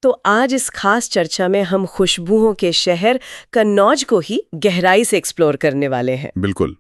तो आज इस खास चर्चा में हम खुशबुओं के शहर कन्नौज को ही गहराई से एक्सप्लोर करने वाले हैं। बिल्कुल।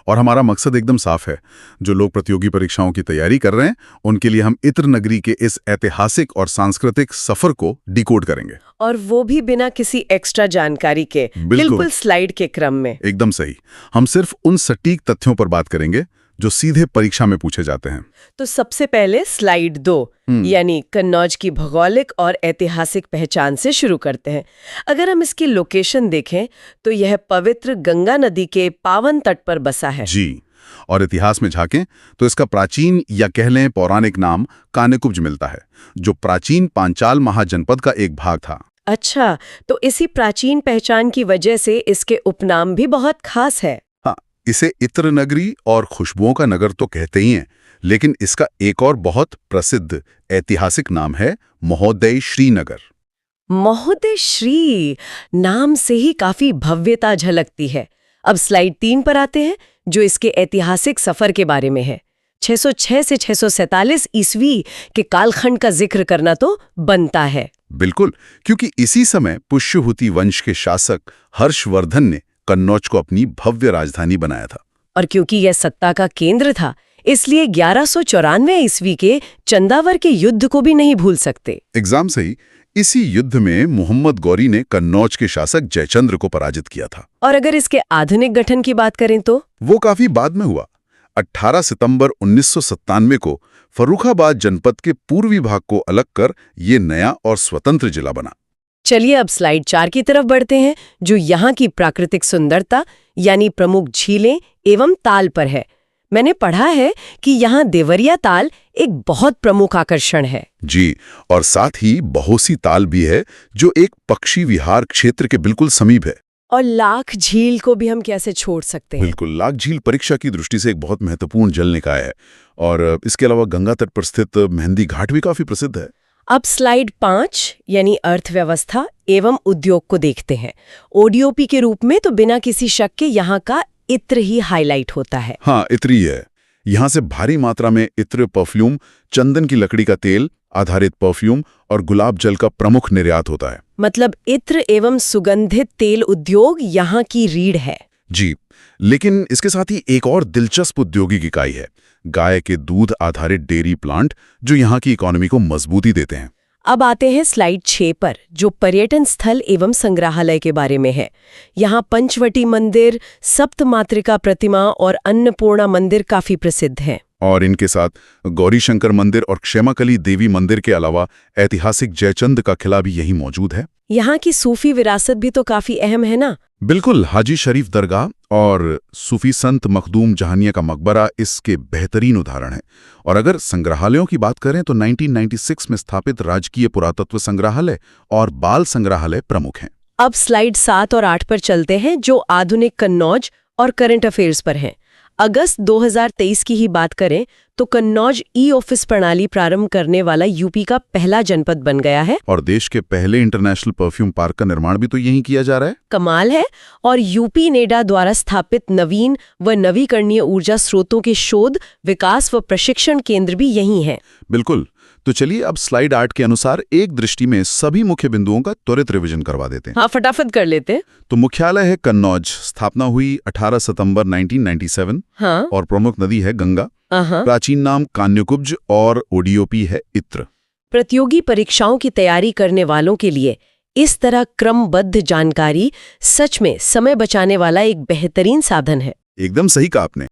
और हमारा मकसद एकदम साफ है। जो लोग प्रतियोगी परीक्षाओं की तैयारी कर रहे हैं उनके लिए हम इत्र नगरी के इस ऐतिहासिक और सांस्कृतिक सफर को डिकोड करेंगे। और वो भी बिना किसी एक्स्ट्रा जानकारी के, बिल्कुल स्लाइड के क्रम में। एकदम सही। हम सिर्फ उन सटीक तथ्यों पर बात करेंगे जो सीधे परीक्षा में पूछे जाते हैं। तो सबसे पहले स्लाइड 2 यानी कन्नौज की भौगोलिक और ऐतिहासिक पहचान से शुरू करते हैं। अगर हम इसकी लोकेशन देखें तो यह पवित्र गंगा नदी के पावन तट पर बसा है। जी। और इतिहास में झांकें तो इसका प्राचीन या कह लें पौराणिक नाम कान्यकुब्ज मिलता है, जो प्राचीन पांचाल महाजनपद का एक भाग था। अच्छा, तो इसी प्राचीन पहचान की वजह से इसके उपनाम भी बहुत खास है। हाँ, इसे इत्र नगरी और खुशबुओं का नगर तो कहते ही हैं, लेकिन इसका एक और बहुत प्रसिद्ध ऐतिहासिक नाम है महोदय श्रीनगर। महोदय श्री नाम से ही काफी भव्यता झलकती है। अब स्लाइड 3 पर आते हैं, जो इसके ऐतिहासिक सफर के बारे में है। 606 से 647 ईस्वी के कालखंड का जिक्र करना तो बनता है। बिल्कुल, क्योंकि इसी समय पुष्यभूति वंश के शासक हर्षवर्धन ने कन्नौज को अपनी भव्य राजधानी बनाया था। और क्योंकि यह सत्ता का केंद्र था, इसलिए 1194 ईस्वी के चंदावर के युद्ध को भी नहीं भूल सकते। एग्जाम सही। इसी युद्ध में मोहम्मद गौरी ने कन्नौज के शासक जयचंद्र को पराजित किया था। और अगर इसके आधुनिक गठन की बात करें तो वो काफी बाद में हुआ। 18 सितंबर 1997 को फर्रुखाबाद जनपद के पूर्वी भाग को अलग कर ये नया और स्वतंत्र जिला बना। चलिए अब स्लाइड 4 की तरफ बढ़ते हैं, जो यहाँ की प्राकृतिक सुंदरता यानी प्रमुख झीलें एवं ताल पर है। मैंने पढ़ा है कि यहाँ देवरिया ताल एक बहुत प्रमुख आकर्षण है। जी, और साथ ही बहोसी ताल भी है, जो एक पक्षी विहार क्षेत्र के बिल्कुल समीप है। और लाख झील को भी हम कैसे छोड़ सकते हैं। बिल्कुल, लाख झील परीक्षा की दृष्टि से एक बहुत महत्वपूर्ण जल निकाय है। और इसके अलावा गंगा तट पर स्थित मेहंदी घाट भी काफी प्रसिद्ध है। अब स्लाइड 5 यानी अर्थव्यवस्था एवं उद्योग को देखते हैं। ओडीओपी के रूप में तो बिना किसी शक के यहाँ का इत्र ही हाईलाइट होता है। हाँ, इत्र ही है। यहाँ से भारी मात्रा में इत्र परफ्यूम, चंदन की लकड़ी का तेल आधारित परफ्यूम और गुलाब जल का प्रमुख निर्यात होता है। मतलब इत्र एवं सुगंधित तेल उद्योग यहाँ की रीढ़ है। जी, लेकिन इसके साथ ही एक और दिलचस्प औद्योगिक इकाई है, गाय के दूध आधारित डेयरी प्लांट, जो यहाँ की इकोनॉमी को मजबूती देते हैं। अब आते हैं स्लाइड 6 पर, जो पर्यटन स्थल एवं संग्रहालय के बारे में है। यहाँ पंचवटी मंदिर, सप्तमातृका प्रतिमा और अन्नपूर्णा मंदिर काफी प्रसिद्ध हैं। और इनके साथ गौरी शंकर मंदिर और क्षेमाकली देवी मंदिर के अलावा ऐतिहासिक जयचंद का किला भी यहीं मौजूद है। यहाँ की सूफी विरासत भी तो काफी अहम है ना। बिल्कुल, हाजी शरीफ दरगाह और सूफी संत मखदूम जहानिया का मकबरा इसके बेहतरीन उदाहरण है। और अगर संग्रहालयों की बात करें तो 1996 में स्थापित राजकीय पुरातत्व संग्रहालय और बाल संग्रहालय प्रमुख हैं। अब स्लाइड 7 और 8 पर चलते हैं, जो आधुनिक कन्नौज और करंट अफेयर्स पर हैं। अगस्त 2023 की ही बात करें तो कन्नौज ई-ऑफिस प्रणाली प्रारंभ करने वाला यूपी का पहला जनपद बन गया है। और देश के पहले इंटरनेशनल परफ्यूम पार्क का निर्माण भी तो यहीं किया जा रहा है। कमाल है। और यूपी नेडा द्वारा स्थापित नवीन व नवीकरणीय ऊर्जा स्रोतों के शोध, विकास व प्रशिक्षण केंद्र भी यहीं हैं। बिल्कुल। तो चलिए अब स्लाइड 8 के अनुसार एक दृष्टि में सभी मुख्य बिंदुओं का त्वरित रिवीजन करवा देते हैं। हाँ, फटाफट कर लेते हैं। तो मुख्यालय है कन्नौज, स्थापना हुई 18 सितंबर 1997। हाँ। और प्रमुख नदी है गंगा। प्राचीन नाम कान्यकुब्ज और ओडीओपी है इत्र। प्रतियोगी परीक्षाओं की तैयारी करने वालों के लिए इस तरह क्रमबद्ध जानकारी सच में समय बचाने वाला एक बेहतरीन साधन है। एकदम सही कहा आपने।